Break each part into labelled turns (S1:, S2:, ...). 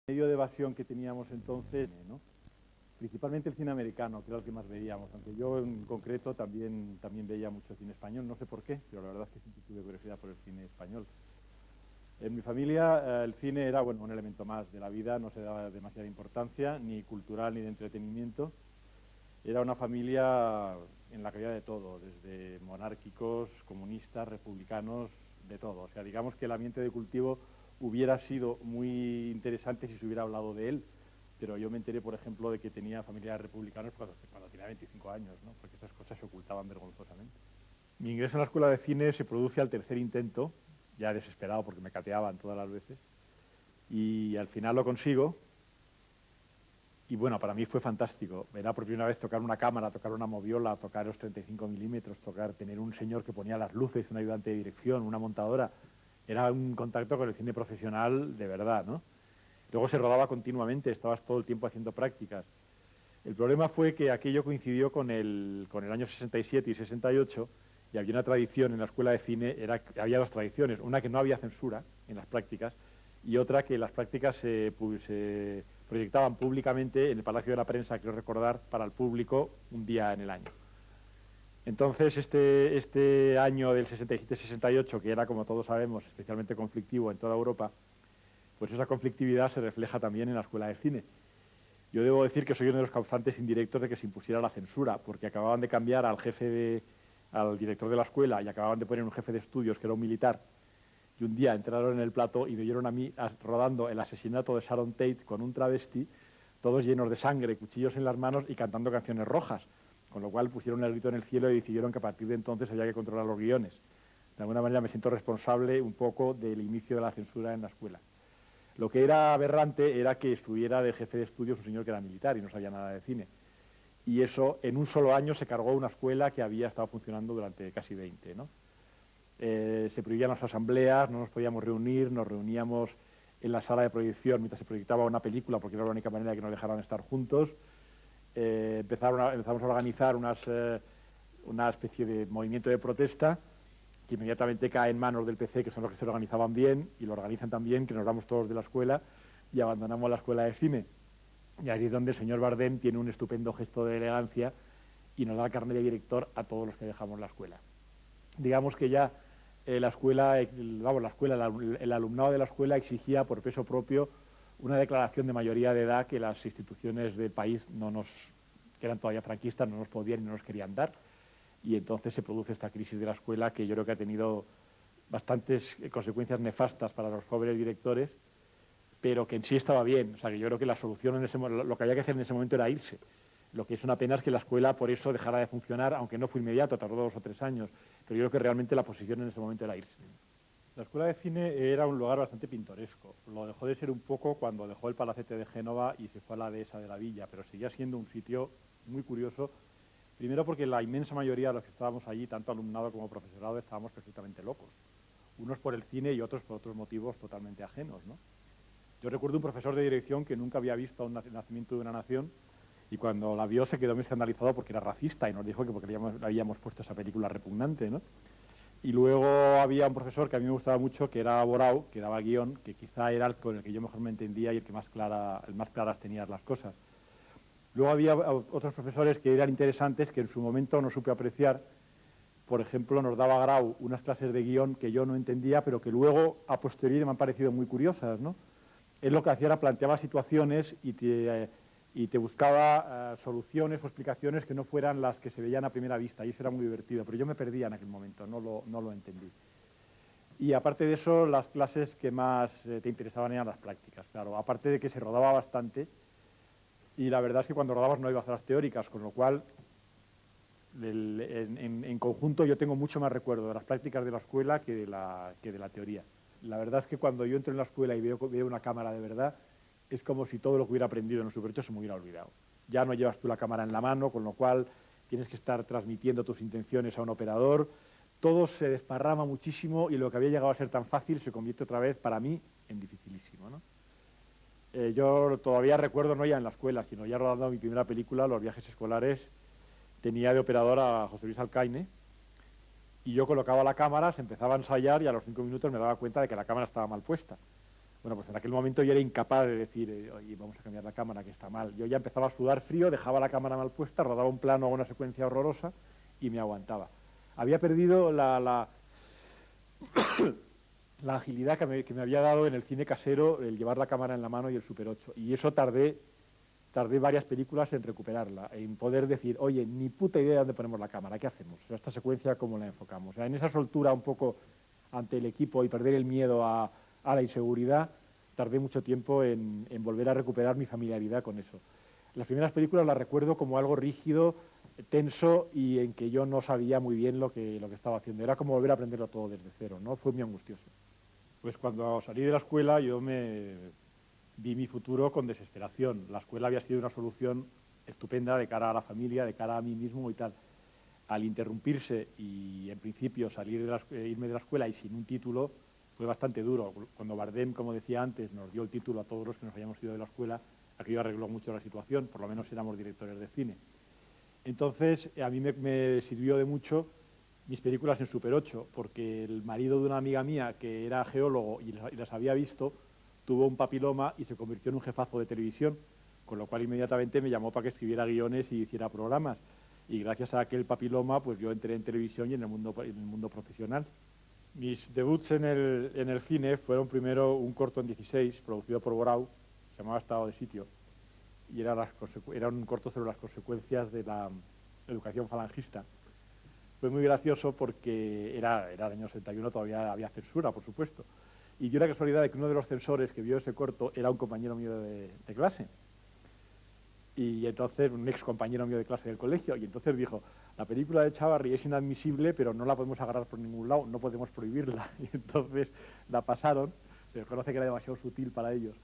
S1: medio de evasión que teníamos entonces, ¿no? Principalmente el cine americano, que era el que más veíamos, aunque yo en concreto también veía mucho cine español, no sé por qué, pero la verdad es que siempre tuve curiosidad por el cine español. En mi familia el cine era, bueno, un elemento más de la vida, no se daba demasiada importancia, ni cultural ni de entretenimiento. Era una familia en la que había de todo, desde monárquicos, comunistas, republicanos, de todo. O sea, digamos que el ambiente de cultivo hubiera sido muy interesante si se hubiera hablado de él, pero yo me enteré, por ejemplo, de que tenía familiares republicanos cuando tenía 25 años, ¿no? Porque esas cosas se ocultaban vergonzosamente. Mi ingreso en la escuela de cine se produce al tercer intento, ya desesperado porque me cateaban todas las veces, y al final lo consigo. Y bueno, para mí fue fantástico. Era por primera vez tocar una cámara, tocar una moviola, tocar los 35 milímetros, tener un señor que ponía las luces, un ayudante de dirección, una montadora. Era un contacto con el cine profesional de verdad, ¿no? Luego se rodaba continuamente, estabas todo el tiempo haciendo prácticas. El problema fue que aquello coincidió con el año 67 y 68, y había una tradición en la escuela de cine, había dos tradiciones, una que no había censura en las prácticas, y otra que las prácticas se proyectaban públicamente en el Palacio de la Prensa, quiero recordar, para el público un día en el año. Entonces, este año del 67-68, que era, como todos sabemos, especialmente conflictivo en toda Europa, pues esa conflictividad se refleja también en la escuela de cine. Yo debo decir que soy uno de los causantes indirectos de que se impusiera la censura, porque acababan de cambiar al director de la escuela y acababan de poner un jefe de estudios que era un militar, y un día entraron en el plató y me vieron a mí rodando el asesinato de Sharon Tate con un travesti, todos llenos de sangre, cuchillos en las manos y cantando canciones rojas, con lo cual pusieron el grito en el cielo y decidieron que a partir de entonces había que controlar los guiones. De alguna manera me siento responsable un poco del inicio de la censura en la escuela. Lo que era aberrante era que estuviera de jefe de estudios un señor que era militar y no sabía nada de cine. Y eso en un solo año se cargó una escuela que había estado funcionando durante casi 20, ¿no? Se prohibían las asambleas, no nos podíamos reunir, nos reuníamos en la sala de proyección mientras se proyectaba una película porque era la única manera de que nos dejaran estar juntos. Empezamos a organizar una especie de movimiento de protesta que inmediatamente cae en manos del PC, que son los que se organizaban bien, y lo organizan también, que nos vamos todos de la escuela y abandonamos la escuela de cine. Y ahí es donde el señor Bardem tiene un estupendo gesto de elegancia y nos da el carnet de director a todos los que dejamos la escuela. Digamos que ya el alumnado de la escuela exigía por peso propio una declaración de mayoría de edad que las instituciones del país que eran todavía franquistas, no nos podían y no nos querían dar. Y entonces se produce esta crisis de la escuela que yo creo que ha tenido bastantes consecuencias nefastas para los jóvenes directores, pero que en sí estaba bien. O sea, que yo creo que la solución lo que había que hacer en ese momento era irse. Lo que es una pena es que la escuela por eso dejara de funcionar, aunque no fue inmediato, tardó 2 o 3 años, pero yo creo que realmente la posición en ese momento era irse. La escuela de cine era un lugar bastante pintoresco. Lo dejó de ser un poco cuando dejó el Palacete de Génova y se fue a la dehesa de la Villa, pero seguía siendo un sitio muy curioso. Primero porque la inmensa mayoría de los que estábamos allí, tanto alumnado como profesorado, estábamos perfectamente locos. Unos por el cine y otros por otros motivos totalmente ajenos, ¿no? Yo recuerdo un profesor de dirección que nunca había visto el nacimiento de una nación y cuando la vio se quedó muy escandalizado porque era racista y nos dijo que porque le habíamos puesto esa película repugnante, ¿no? Y luego había un profesor que a mí me gustaba mucho, que era Borau, que daba guión, que quizá era el con el que yo mejor me entendía y el más claras tenía las cosas. Luego había otros profesores que eran interesantes, que en su momento no supe apreciar. Por ejemplo, nos daba Grau unas clases de guión que yo no entendía, pero que luego, a posteriori, me han parecido muy curiosas, ¿no? Él lo que hacía era planteaba situaciones y te buscaba soluciones o explicaciones que no fueran las que se veían a primera vista, y eso era muy divertido, pero yo me perdía en aquel momento, no lo entendí. Y aparte de eso, las clases que más te interesaban eran las prácticas, claro, aparte de que se rodaba bastante. Y la verdad es que cuando rodabas no iba a hacer las teóricas, con lo cual, en conjunto, yo tengo mucho más recuerdo de las prácticas de la escuela que de la teoría. La verdad es que cuando yo entro en la escuela y veo una cámara de verdad, es como si todo lo que hubiera aprendido en el superior se me hubiera olvidado. Ya no llevas tú la cámara en la mano, con lo cual tienes que estar transmitiendo tus intenciones a un operador. Todo se desparrama muchísimo y lo que había llegado a ser tan fácil se convierte otra vez, para mí, en dificilísimo, ¿no? Yo todavía recuerdo, no ya en la escuela, sino ya rodando mi primera película, Los viajes escolares, tenía de operador a José Luis Alcaine y yo colocaba la cámara, se empezaba a ensayar y a los 5 minutos me daba cuenta de que la cámara estaba mal puesta. Bueno, pues en aquel momento yo era incapaz de decir, oye, vamos a cambiar la cámara, que está mal. Yo ya empezaba a sudar frío, dejaba la cámara mal puesta, rodaba un plano o una secuencia horrorosa y me aguantaba. Había perdido la agilidad que me había dado en el cine casero el llevar la cámara en la mano y el Super 8. Y eso tardé varias películas en recuperarla, en poder decir, oye, ni puta idea de dónde ponemos la cámara, ¿qué hacemos? O sea, esta secuencia, ¿cómo la enfocamos? O sea, en esa soltura un poco ante el equipo y perder el miedo a la inseguridad, tardé mucho tiempo en volver a recuperar mi familiaridad con eso. Las primeras películas las recuerdo como algo rígido, tenso y en que yo no sabía muy bien lo que estaba haciendo. Era como volver a aprenderlo todo desde cero, ¿no? Fue muy angustioso. Pues cuando salí de la escuela yo vi mi futuro con desesperación. La escuela había sido una solución estupenda de cara a la familia, de cara a mí mismo y tal. Al interrumpirse y en principio irme de la escuela y sin un título, fue bastante duro. Cuando Bardem, como decía antes, nos dio el título a todos los que nos habíamos ido de la escuela, aquello arregló mucho la situación, por lo menos éramos directores de cine. Entonces, a mí me sirvió de mucho mis películas en Super 8, porque el marido de una amiga mía, que era geólogo y las había visto, tuvo un papiloma y se convirtió en un jefazo de televisión, con lo cual inmediatamente me llamó para que escribiera guiones y hiciera programas. Y gracias a aquel papiloma, pues yo entré en televisión y en el mundo profesional. Mis debuts en el cine fueron primero un corto en 16, producido por Borau, se llamaba Estado de Sitio, y era un corto sobre las consecuencias de la educación falangista. Fue muy gracioso porque era el año 61, todavía había censura, por supuesto. Y dio la casualidad de que uno de los censores que vio ese corto era un compañero mío de clase. Y entonces, un ex compañero mío de clase del colegio, y entonces dijo, la película de Chávarri es inadmisible, pero no la podemos agarrar por ningún lado, no podemos prohibirla. Y entonces la pasaron, se conoce que era demasiado sutil para ellos,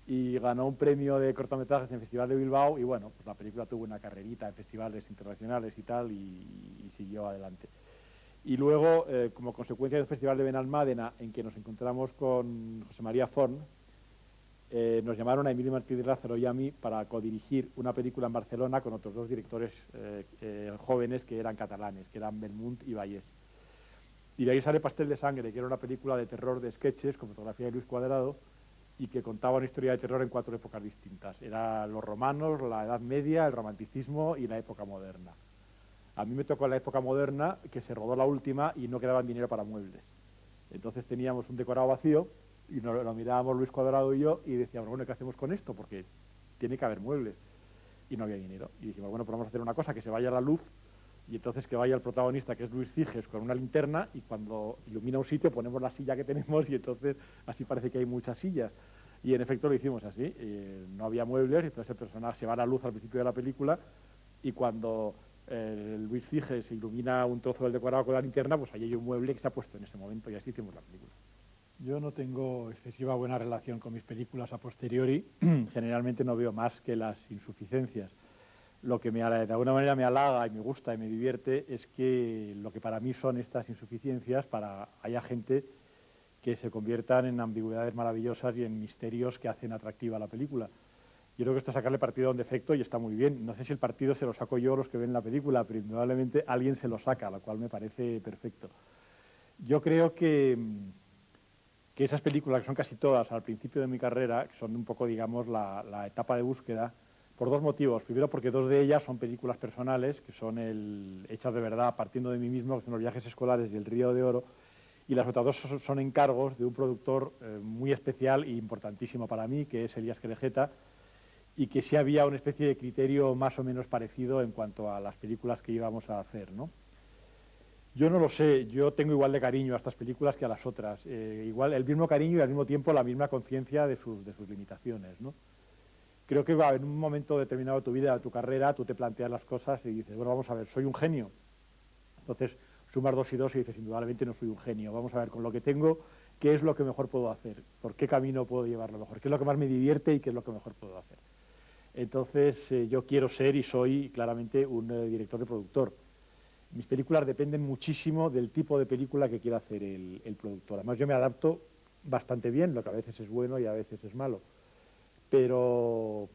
S1: y ganó un premio de cortometrajes en el Festival de Bilbao, y bueno, pues la película tuvo una carrerita en festivales internacionales y tal, y siguió adelante. Y luego, como consecuencia del Festival de Benalmádena, en que nos encontramos con José María Forn, nos llamaron a Emilio Martínez Lázaro y a mí para codirigir una película en Barcelona con otros dos directores jóvenes que eran catalanes, que eran Belmunt y Vallés. Y de ahí sale Pastel de Sangre, que era una película de terror de sketches con fotografía de Luis Cuadrado y que contaba una historia de terror en 4 épocas distintas. Eran los romanos, la Edad Media, el romanticismo y la época moderna. A mí me tocó la época moderna, que se rodó la última y no quedaba dinero para muebles. Entonces teníamos un decorado vacío y lo mirábamos Luis Cuadrado y yo y decíamos, bueno, ¿qué hacemos con esto? Porque tiene que haber muebles. Y no había dinero. Y dijimos, bueno, pues vamos a hacer una cosa, que se vaya la luz y entonces que vaya el protagonista, que es Luis Ciges, con una linterna y cuando ilumina un sitio ponemos la silla que tenemos y entonces así parece que hay muchas sillas. Y en efecto lo hicimos así. No había muebles, entonces el personaje se va a la luz al principio de la película y cuando Luis Ciges ilumina un trozo del decorado con la linterna, pues ahí hay un mueble que se ha puesto en ese momento y así hicimos la película. Yo no tengo excesiva buena relación con mis películas a posteriori, generalmente no veo más que las insuficiencias. Lo que de alguna manera me halaga y me gusta y me divierte es que lo que para mí son estas insuficiencias, haya gente que se conviertan en ambigüedades maravillosas y en misterios que hacen atractiva la película. Yo creo que esto es sacarle partido a un defecto y está muy bien. No sé si el partido se lo saco yo o los que ven la película, pero indudablemente alguien se lo saca, lo cual me parece perfecto. Yo creo que esas películas, que son casi todas al principio de mi carrera, que son un poco, digamos, la etapa de búsqueda, por dos motivos. Primero, porque dos de ellas son películas personales, que son hechas de verdad, partiendo de mí mismo, que son Los viajes escolares y El río de oro, y las otras dos son encargos de un productor muy especial e importantísimo para mí, que es Elías Querejeta, y que sí había una especie de criterio más o menos parecido en cuanto a las películas que íbamos a hacer, ¿no? Yo no lo sé, yo tengo igual de cariño a estas películas que a las otras, igual el mismo cariño y al mismo tiempo la misma conciencia de sus limitaciones, ¿no? Creo que en un momento determinado de tu vida, de tu carrera, tú te planteas las cosas y dices, bueno, vamos a ver, ¿soy un genio? Entonces sumas 2 y 2 y dices, indudablemente no soy un genio, vamos a ver con lo que tengo, ¿qué es lo que mejor puedo hacer? ¿Por qué camino puedo llevarlo mejor? ¿Qué es lo que más me divierte y qué es lo que mejor puedo hacer? Entonces yo quiero ser y soy claramente un director de productor. Mis películas dependen muchísimo del tipo de película que quiera hacer el productor. Además, yo me adapto bastante bien, lo que a veces es bueno y a veces es malo. Pero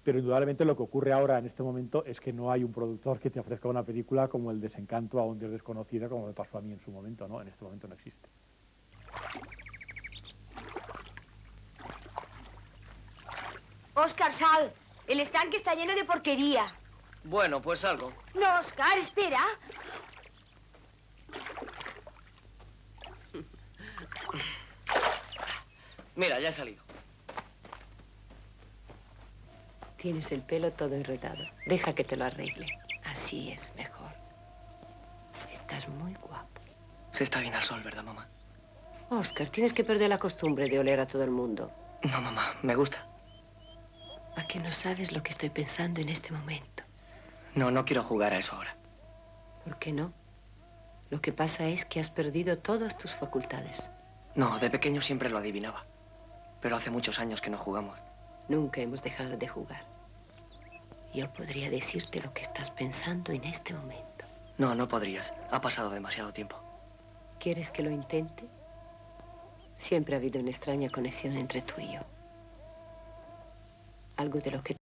S1: indudablemente lo que ocurre ahora en este momento es que no hay un productor que te ofrezca una película como El desencanto a un Dios desconocido, como me pasó a mí en su momento, ¿no? En este momento no existe.
S2: Oscar, sal. El estanque está lleno de porquería.
S3: Bueno, pues salgo.
S2: No, Oscar, espera.
S3: Mira, ya he salido.
S4: Tienes el pelo todo enredado. Deja que te lo arregle. Así es mejor. Estás muy guapo.
S3: Se está bien al sol, ¿verdad, mamá?
S4: Oscar, tienes que perder la costumbre de oler a todo el mundo.
S3: No, mamá, me gusta.
S4: ¿A que no sabes lo que estoy pensando en este momento?
S3: No, no quiero jugar a eso ahora.
S4: ¿Por qué no? Lo que pasa es que has perdido todas tus facultades.
S3: No, de pequeño siempre lo adivinaba. Pero hace muchos años que no jugamos.
S4: Nunca hemos dejado de jugar. Yo podría decirte lo que estás pensando en este momento.
S3: No, no podrías. Ha pasado demasiado tiempo.
S4: ¿Quieres que lo intente? Siempre ha habido una extraña conexión entre tú y yo. Algo de lo que